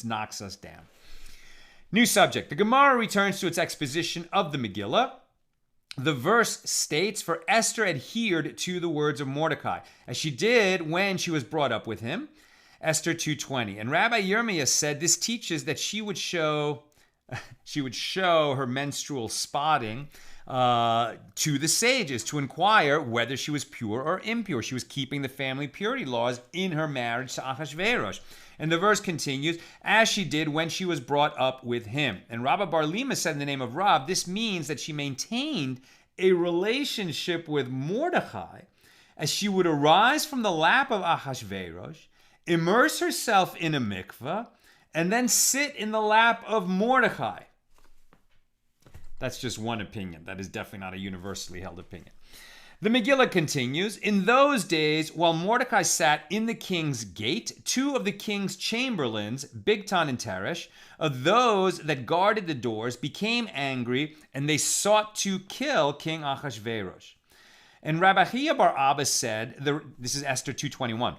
knocks us down. New subject. The Gemara returns to its exposition of the Megillah. The verse states, for Esther adhered to the words of Mordecai, as she did when she was brought up with him. Esther 2:20. And Rabbi Yirmiyah said this teaches that she would show her menstrual spotting to the sages to inquire whether she was pure or impure. She was keeping the family purity laws in her marriage to Achashverosh. And the verse continues, as she did when she was brought up with him. And Rabbi Bar Lima said in the name of Rab, this means that she maintained a relationship with Mordecai as she would arise from the lap of Achashverosh, immerse herself in a mikveh, and then sit in the lap of Mordecai. That's just one opinion. That is definitely not a universally held opinion. The Megillah continues, in those days, while Mordecai sat in the king's gate, 2 of the king's chamberlains, Bigtan and Teresh, of those that guarded the doors, became angry, and they sought to kill King Achashverosh. And Rabbi Chiya bar Abba said, this is Esther 2:21.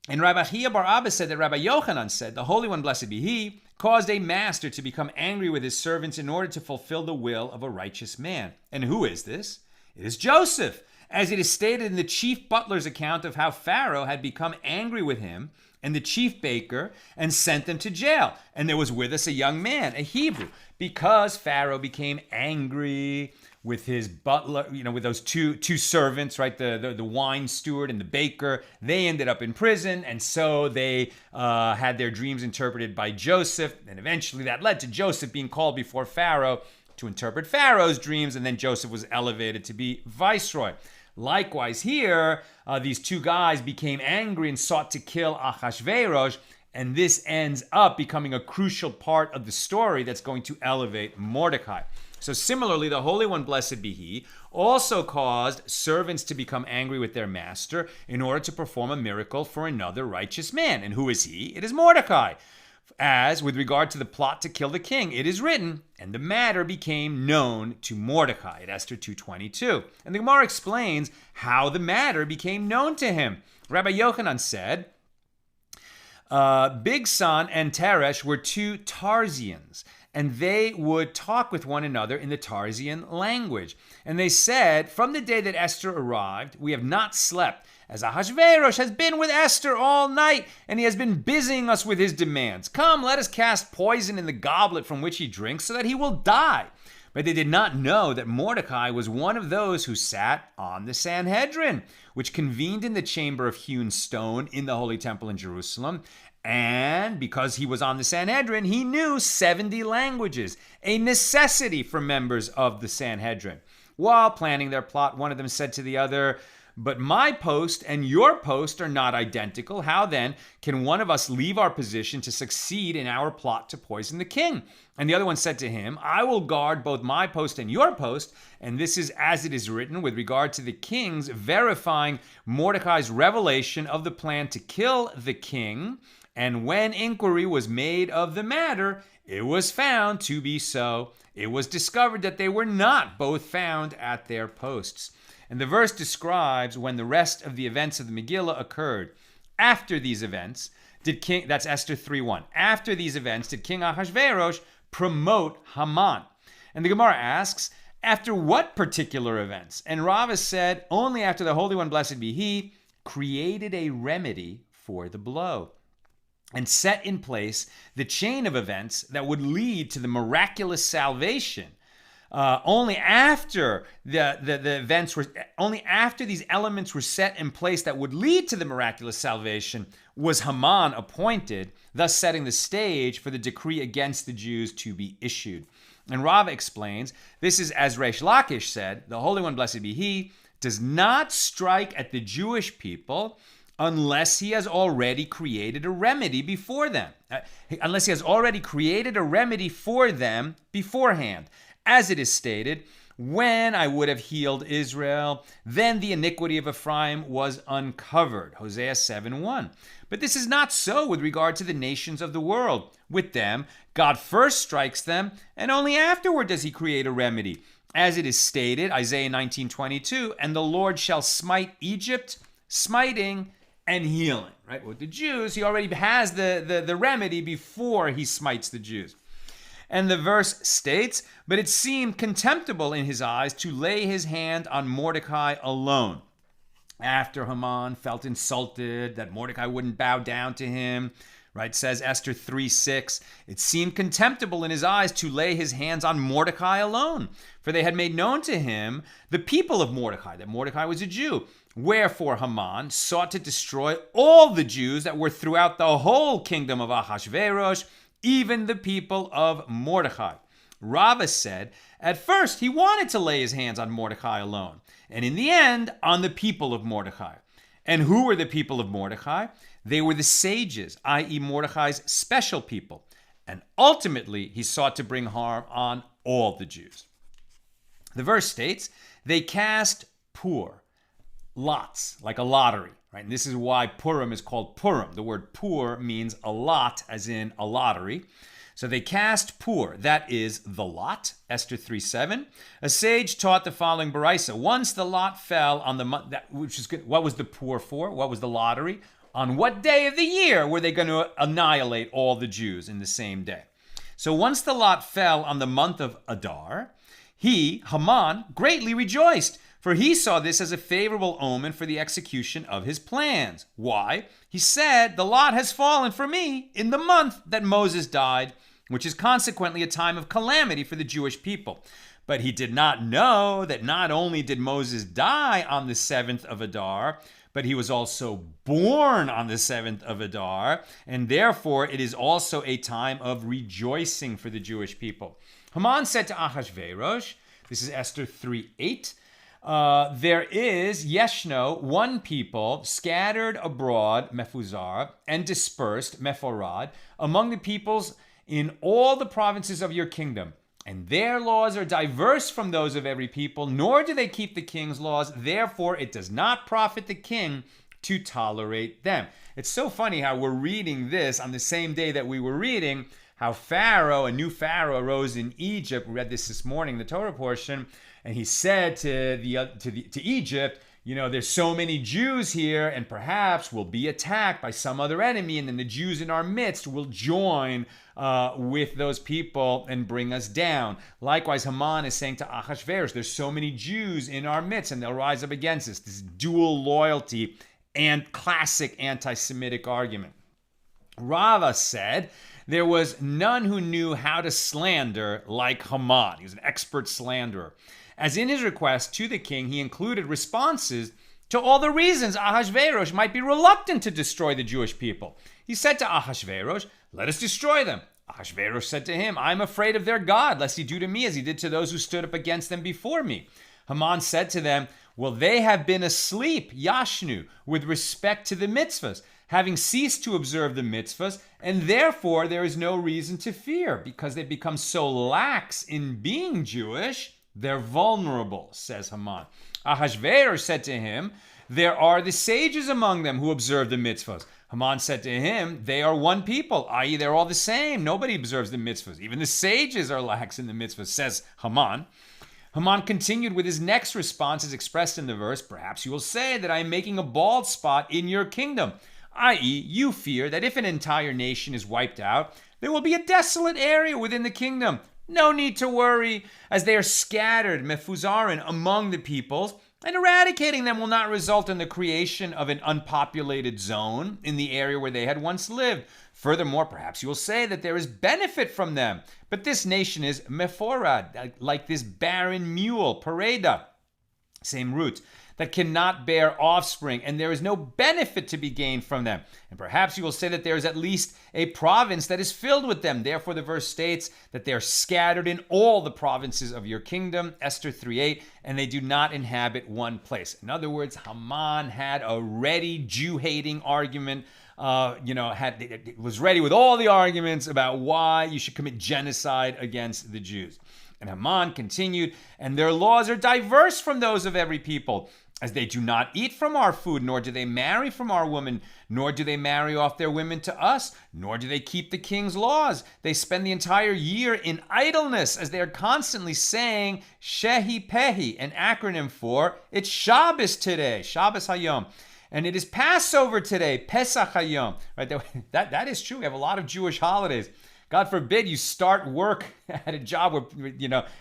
And Rabbi Chiya bar Abba said that Rabbi Yochanan said, the Holy One, blessed be he, caused a master to become angry with his servants in order to fulfill the will of a righteous man. And who is this? It is Joseph, as it is stated in the chief butler's account of how Pharaoh had become angry with him and the chief baker and sent them to jail. And there was with us a young man, a Hebrew, because Pharaoh became angry with his butler, with those two servants, right? The wine steward and the baker. They ended up in prison, and so they had their dreams interpreted by Joseph. And eventually that led to Joseph being called before Pharaoh to interpret Pharaoh's dreams, and then Joseph was elevated to be viceroy. Likewise here, these two guys became angry and sought to kill Ahasuerus, and this ends up becoming a crucial part of the story that's going to elevate Mordecai. So similarly, the Holy One, blessed be he, also caused servants to become angry with their master in order to perform a miracle for another righteous man. And who is he? It is Mordecai. As with regard to the plot to kill the king, it is written, and the matter became known to Mordecai at Esther 2:22. And the Gemara explains how the matter became known to him. Rabbi Yochanan said, Bigsan and Teresh were two Tarsians, and they would talk with one another in the Tarsian language. And they said, from the day that Esther arrived, we have not slept, as Ahasuerus has been with Esther all night, and he has been busying us with his demands. Come, let us cast poison in the goblet from which he drinks, so that he will die. But they did not know that Mordecai was one of those who sat on the Sanhedrin, which convened in the chamber of hewn stone in the Holy Temple in Jerusalem. And because he was on the Sanhedrin, he knew 70 languages, a necessity for members of the Sanhedrin. While planning their plot, one of them said to the other, but my post and your post are not identical. How then can one of us leave our position to succeed in our plot to poison the king? And the other one said to him, I will guard both my post and your post. And this is as it is written with regard to the kings, verifying Mordecai's revelation of the plan to kill the king. And when inquiry was made of the matter, it was found to be so. It was discovered that they were not both found at their posts. And the verse describes when the rest of the events of the Megillah occurred. After these events, that's Esther 3:1. After these events, did King Ahasuerus promote Haman? And the Gemara asks, after what particular events? And Rava said, only after the Holy One, blessed be he, created a remedy for the blow and set in place the chain of events that would lead to the miraculous salvation. Only after only after these elements were set in place that would lead to the miraculous salvation was Haman appointed, thus setting the stage for the decree against the Jews to be issued. And Rava explains, this is as Reish Lakish said, the Holy One, blessed be he, does not strike at the Jewish people unless he has already created a remedy before them. Unless he has already created a remedy for them beforehand. As it is stated, when I would have healed Israel, then the iniquity of Ephraim was uncovered. Hosea 7:1. But this is not so with regard to the nations of the world. With them, God first strikes them, and only afterward does he create a remedy. As it is stated, Isaiah 19:22, and the Lord shall smite Egypt, smiting and healing. Right? With the Jews, he already has the remedy before he smites the Jews. And the verse states, but it seemed contemptible in his eyes to lay his hand on Mordecai alone. After Haman felt insulted that Mordecai wouldn't bow down to him, right, says Esther 3:6, it seemed contemptible in his eyes to lay his hands on Mordecai alone, for they had made known to him the people of Mordecai, that Mordecai was a Jew. Wherefore Haman sought to destroy all the Jews that were throughout the whole kingdom of Ahasuerus, even the people of Mordecai. Rava said, at first he wanted to lay his hands on Mordecai alone, and in the end, on the people of Mordecai. And who were the people of Mordecai? They were the sages, i.e. Mordecai's special people. And ultimately, he sought to bring harm on all the Jews. The verse states, they cast pur, lots, like a lottery. Right? And this is why Purim is called Purim. The word pur means a lot, as in a lottery. So they cast pur, that is the lot, Esther 3:7. A sage taught the following baraisa. Once the lot fell on the month, which is good. What was the pur for? What was the lottery? On what day of the year were they going to annihilate all the Jews in the same day? So once the lot fell on the month of Adar, he, Haman, greatly rejoiced, for he saw this as a favorable omen for the execution of his plans. Why? He said, the lot has fallen for me in the month that Moses died, which is consequently a time of calamity for the Jewish people. But he did not know that not only did Moses die on the 7th of Adar, but he was also born on the 7th of Adar, and therefore it is also a time of rejoicing for the Jewish people. Haman said to Ahasuerus, this is Esther 3:8, there is, yeshno, one people, scattered abroad, mefuzar, and dispersed, mephorad, among the peoples in all the provinces of your kingdom. And their laws are diverse from those of every people, nor do they keep the king's laws. Therefore, it does not profit the king to tolerate them. It's so funny how we're reading this on the same day that we were reading how Pharaoh, a new Pharaoh, arose in Egypt. We read this morning, the Torah portion, and he said to Egypt, you know, there's so many Jews here, and perhaps we'll be attacked by some other enemy, and then the Jews in our midst will join with those people and bring us down. Likewise, Haman is saying to Ahasuerus, there's so many Jews in our midst, and they'll rise up against us. This dual loyalty and classic anti-Semitic argument. Rava said there was none who knew how to slander like Haman. He was an expert slanderer. As in his request to the king, he included responses to all the reasons Ahasuerus might be reluctant to destroy the Jewish people. He said to Ahasuerus, let us destroy them. Ahasuerus said to him, I am afraid of their God, lest he do to me as he did to those who stood up against them before me. Haman said to them, well, they have been asleep, yashnu, with respect to the mitzvahs, having ceased to observe the mitzvahs, and therefore there is no reason to fear, because they become so lax in being Jewish, they're vulnerable, says Haman. Ahasuerus said to him, there are the sages among them who observe the mitzvahs. Haman said to him, they are one people, i.e. they're all the same. Nobody observes the mitzvahs. Even the sages are lax in the mitzvahs, says Haman. Haman continued with his next response as expressed in the verse, perhaps you will say that I am making a bald spot in your kingdom, i.e. you fear that if an entire nation is wiped out, there will be a desolate area within the kingdom. No need to worry, as they are scattered, mefuzarin, among the peoples, and eradicating them will not result in the creation of an unpopulated zone in the area where they had once lived. Furthermore, perhaps you will say that there is benefit from them, but this nation is mephorad, like this barren mule, pareda, same root, that cannot bear offspring, and there is no benefit to be gained from them. And perhaps you will say that there is at least a province that is filled with them. Therefore, the verse states that they are scattered in all the provinces of your kingdom, Esther 3:8, and they do not inhabit one place. In other words, Haman had a ready Jew-hating argument, was ready with all the arguments about why you should commit genocide against the Jews. And Haman continued, and their laws are diverse from those of every people, as they do not eat from our food, nor do they marry from our women, nor do they marry off their women to us, nor do they keep the king's laws. They spend the entire year in idleness, as they are constantly saying, Shehi Pehi, an acronym for, it's Shabbos today, Shabbos Hayom. And it is Passover today, Pesach Hayom. Right? That is true. We have a lot of Jewish holidays. God forbid you start work at a job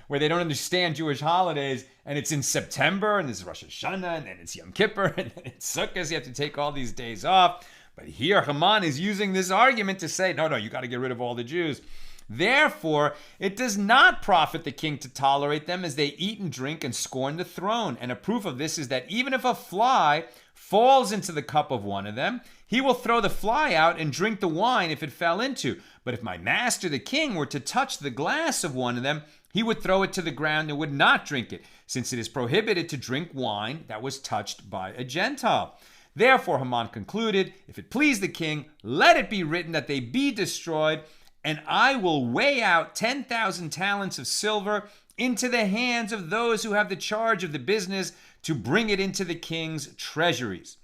where they don't understand Jewish holidays, and it's in September, and this is Rosh Hashanah, and then it's Yom Kippur, and then it's Sukkot. You have to take all these days off. But here Haman is using this argument to say, no, you got to get rid of all the Jews. Therefore, it does not profit the king to tolerate them, as they eat and drink and scorn the throne. And a proof of this is that even if a fly falls into the cup of one of them, he will throw the fly out and drink the wine if it fell into. But if my master the king were to touch the glass of one of them, he would throw it to the ground and would not drink it, since it is prohibited to drink wine that was touched by a Gentile. Therefore, Haman concluded, if it please the king, let it be written that they be destroyed, and I will weigh out 10,000 talents of silver into the hands of those who have the charge of the business to bring it into the king's treasuries.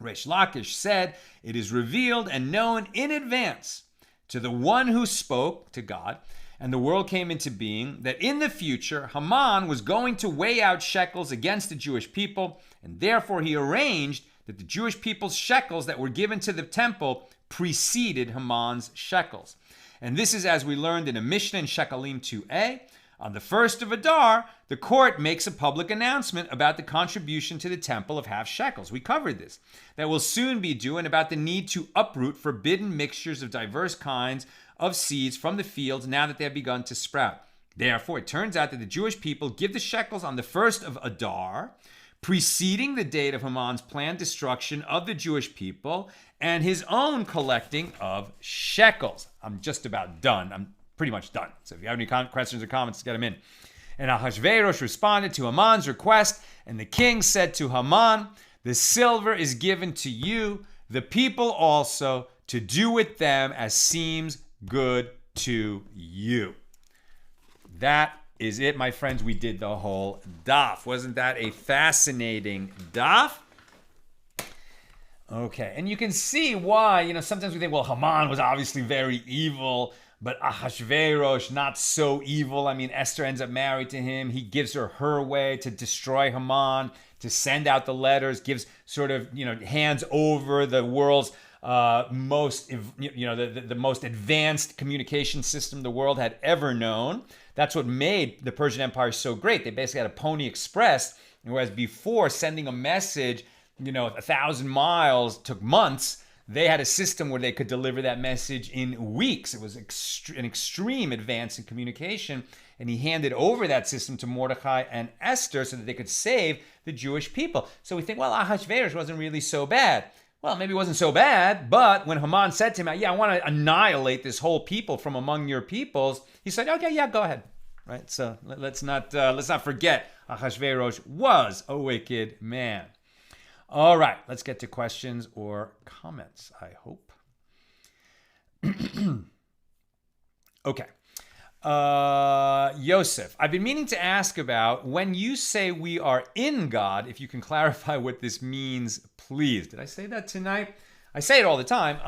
Resh Lakish said, it is revealed and known in advance to the one who spoke to God, and the world came into being, that in the future Haman was going to weigh out shekels against the Jewish people, and therefore he arranged that the Jewish people's shekels that were given to the temple preceded Haman's shekels. And this is as we learned in a Mishna in Shekalim 2a. On the 1st of Adar, the court makes a public announcement about the contribution to the temple of half shekels. We covered this. That will soon be due, and about the need to uproot forbidden mixtures of diverse kinds of seeds from the fields now that they have begun to sprout. Therefore, it turns out that the Jewish people give the shekels on the 1st of Adar, preceding the date of Haman's planned destruction of the Jewish people and his own collecting of shekels. I'm just about done. I'm pretty much done. So if you have any questions or comments, get them in. And Ahasuerus responded to Haman's request, and the king said to Haman, "The silver is given to you, the people also, to do with them as seems good to you." That is it, my friends. We did the whole daf. Wasn't that a fascinating daf? Okay, and you can see why, sometimes we think, well, Haman was obviously very evil, but Ahasuerus, not so evil. I mean, Esther ends up married to him. He gives her way to destroy Haman, to send out the letters, gives sort of, hands over the world's most, the most advanced communication system the world had ever known. That's what made the Persian Empire so great. They basically had a Pony Express, whereas before sending a message, 1,000 miles took months. They had a system where they could deliver that message in weeks. It was an extreme advance in communication, and he handed over that system to Mordecai and Esther so that they could save the Jewish people. So we think, well, Ahasuerus wasn't really so bad. Well, maybe it wasn't so bad, but when Haman said to him, "Yeah, I want to annihilate this whole people from among your peoples," he said, "Okay, yeah, go ahead." Right? So let's not forget Ahasuerus was a wicked man. All right, let's get to questions or comments, I hope. Okay. Yosef, I've been meaning to ask about when you say we are in God, if you can clarify what this means, please. Did I say that tonight? I say it all the time.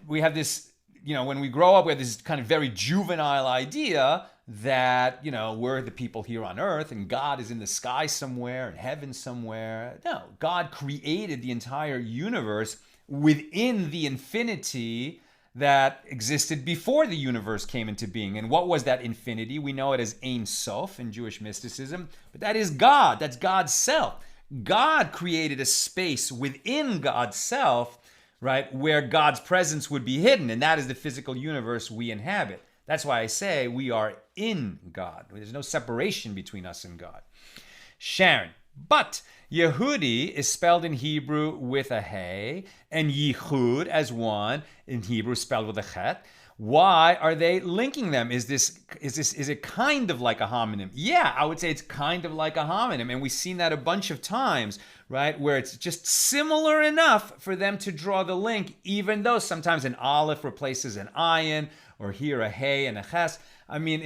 We have this, when we grow up, we have this kind of very juvenile idea that, we're the people here on earth and God is in the sky somewhere, in heaven somewhere. No, God created the entire universe within the infinity that existed before the universe came into being. And what was that infinity? We know it as Ein Sof in Jewish mysticism, but that is God. That's God's self. God created a space within God's self, right, where God's presence would be hidden, and that is the physical universe we inhabit. That's why I say we are in God. There's no separation between us and God. Sharon, but Yehudi is spelled in Hebrew with a hey, and Yichud as one in Hebrew spelled with a chet. Why are they linking them? Is it kind of like a homonym? Yeah, I would say it's kind of like a homonym, and we've seen that a bunch of times, right? Where it's just similar enough for them to draw the link, even though sometimes an aleph replaces an ayin, or here a hey and a ches. I mean,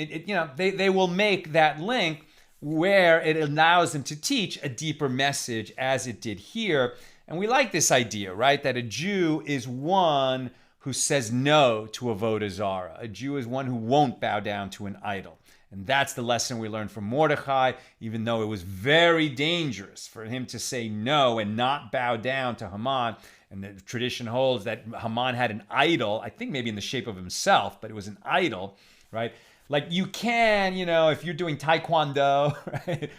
they will make that link where it allows them to teach a deeper message, as it did here. And we like this idea, right? That a Jew is one who says no to avodah zarah. A Jew is one who won't bow down to an idol. And that's the lesson we learned from Mordecai, even though it was very dangerous for him to say no and not bow down to Haman. And the tradition holds that Haman had an idol, I think maybe in the shape of himself, but it was an idol, right? Like you can, if you're doing Taekwondo, right?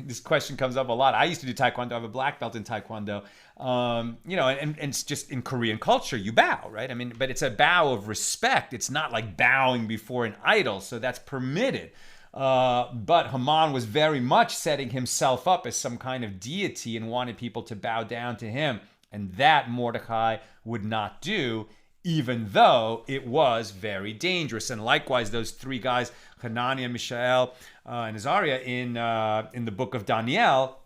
This question comes up a lot. I used to do Taekwondo. I have a black belt in Taekwondo. And it's just in Korean culture, you bow, right? I mean, but it's a bow of respect. It's not like bowing before an idol. So that's permitted. But Haman was very much setting himself up as some kind of deity and wanted people to bow down to him. And that Mordecai would not do, even though it was very dangerous. And likewise, those three guys, Hananiah, Mishael, and Azariah in the book of Daniel,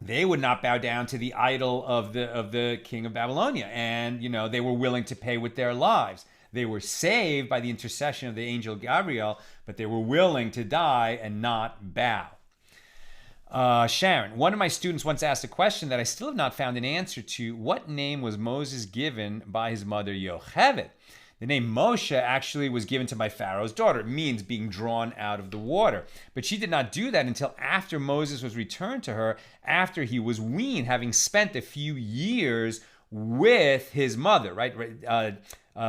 they would not bow down to the idol of the king of Babylonia. And, they were willing to pay with their lives. They were saved by the intercession of the angel Gabriel, but they were willing to die and not bow. Sharon, one of my students once asked a question that I still have not found an answer to. What name was Moses given by his mother Yocheved? The name Moshe actually was given to by Pharaoh's daughter. It means being drawn out of the water. But she did not do that until after Moses was returned to her, after he was weaned, having spent a few years with his mother, right?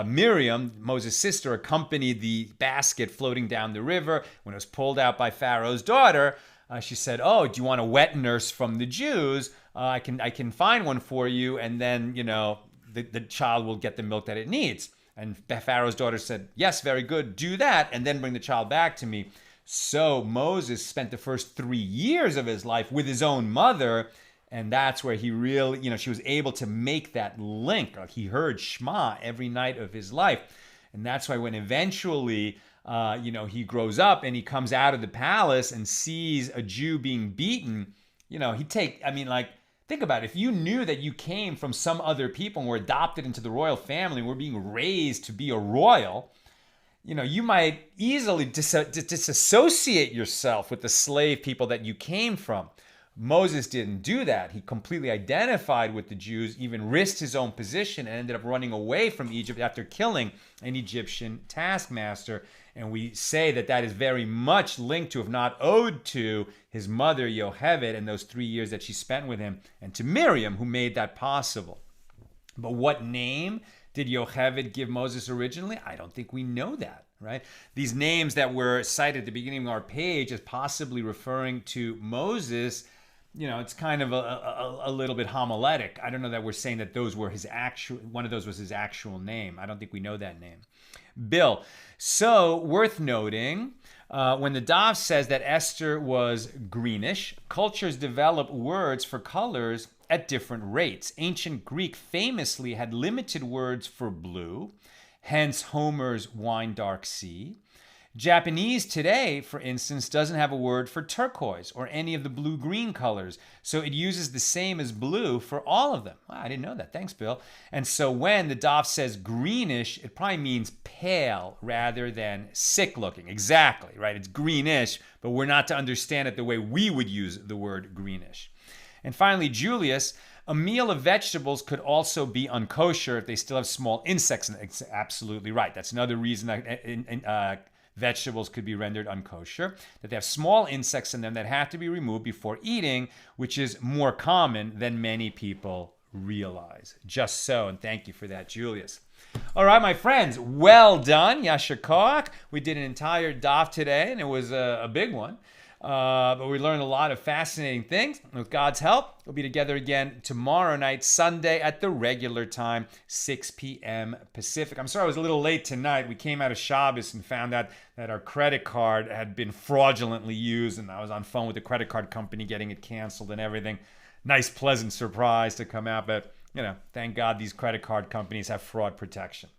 Miriam, Moses' sister, accompanied the basket floating down the river. When it was pulled out by Pharaoh's daughter, she said, "Oh, do you want a wet nurse from the Jews? I can find one for you, and then the child will get the milk that it needs." And Pharaoh's daughter said, "Yes, very good. Do that, and then bring the child back to me." So Moses spent the first 3 years of his life with his own mother, and that's where he really, she was able to make that link. Like he heard Shema every night of his life, and that's why when eventually he grows up and he comes out of the palace and sees a Jew being beaten, think about it. If you knew that you came from some other people and were adopted into the royal family and were being raised to be a royal, you might easily disassociate yourself with the slave people that you came from. Moses didn't do that. He completely identified with the Jews, even risked his own position, and ended up running away from Egypt after killing an Egyptian taskmaster. And we say that is very much linked to, if not owed to, his mother, Yocheved, and those 3 years that she spent with him, and to Miriam, who made that possible. But what name did Yocheved give Moses originally? I don't think we know that, right? These names that were cited at the beginning of our page as possibly referring to Moses, it's kind of a little bit homiletic. I don't know that we're saying that one of those was his actual name. I don't think we know that name. Bill, so worth noting, when the Daf says that Esther was greenish, cultures develop words for colors at different rates. Ancient Greek famously had limited words for blue, hence Homer's wine dark sea. Japanese today, for instance, doesn't have a word for turquoise or any of the blue-green colors, so it uses the same as blue for all of them. Wow, I didn't know that. Thanks, Bill. And so when the Daf says greenish, it probably means pale rather than sick-looking. Exactly, right? It's greenish, but we're not to understand it the way we would use the word greenish. And finally, Julius, a meal of vegetables could also be unkosher if they still have small insects in it. It's absolutely right. That's another reason vegetables could be rendered unkosher, that they have small insects in them that have to be removed before eating, which is more common than many people realize. Just so, and thank you for that, Julius. All right, my friends, well done. Yasher koach. We did an entire daf today, and it was a big one. But we learned a lot of fascinating things. With God's help, we'll be together again tomorrow night, Sunday, at the regular time, 6 p.m. Pacific. I'm sorry I was a little late tonight. We came out of Shabbos and found out that our credit card had been fraudulently used, and I was on phone with the credit card company getting it canceled and everything. Nice, pleasant surprise to come out, but, thank God these credit card companies have fraud protection.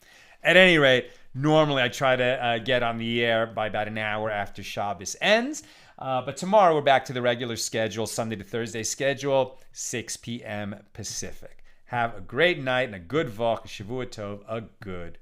At any rate, normally I try to get on the air by about an hour after Shabbos ends. But tomorrow we're back to the regular schedule, Sunday to Thursday schedule, 6 p.m. Pacific. Have a great night and a good Vach, Shavua Tov, a good